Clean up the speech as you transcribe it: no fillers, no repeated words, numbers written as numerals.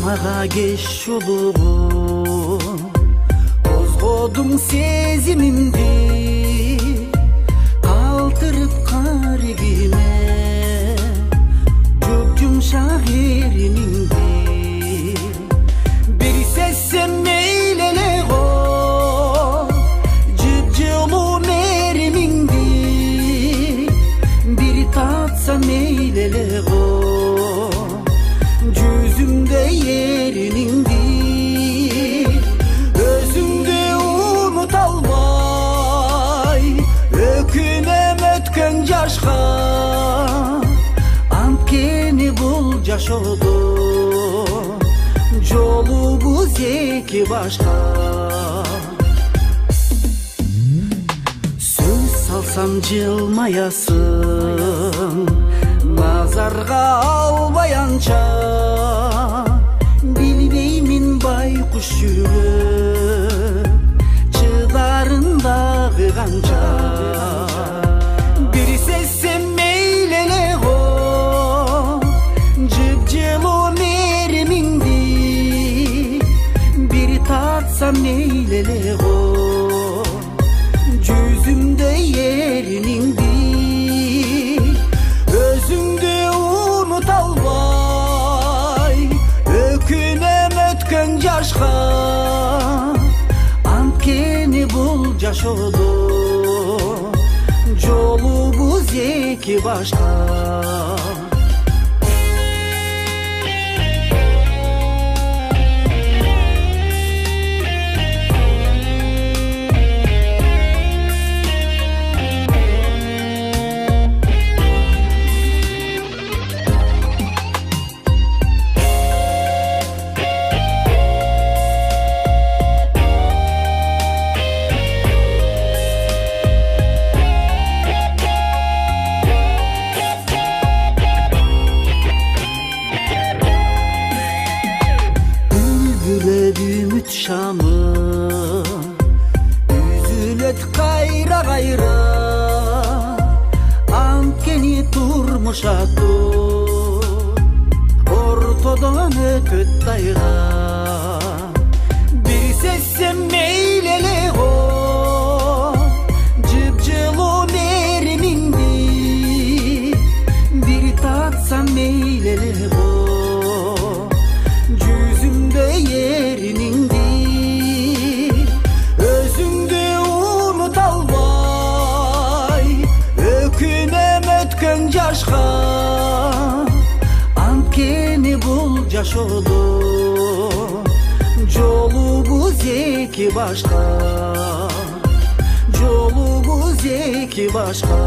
мага кеш жолугу козгодуң сезимимди калтырып каригиме жумшак эриниңди бир сезсем мейли эле го жыпжылуу меримиңди бир татсам мейли эле го жүзүмдө эриниңди өзүңдү унута албай өкүнөм өткөн жашка анткени бул жашоодо жолубуз эки башка сөз салсам жылмаясың назарга албай анча билбеймин байкуш жүрөк чыдарын дагы канча бир сезсем мейли эле го жыпжылуу меримиңди бир татсам мейли эле го жүзүмдө эриниңди өзүңдү унута албай өкүнөм өткөн жашка анткени бул жашоодо жолубуз эки башка Ümit şamı üzülöt kayra kayra antkeni turmuş atı ortadan ötüt dayra bir sessem meyli ele go jıpjılуу merimiңди bir tatsam meyli ele go жүзүмдө эриниңди өзүңдү унута албай өкүнөм өткөн жашка анткени бул жашоодо жолубуз эки башка жолубуз эки башка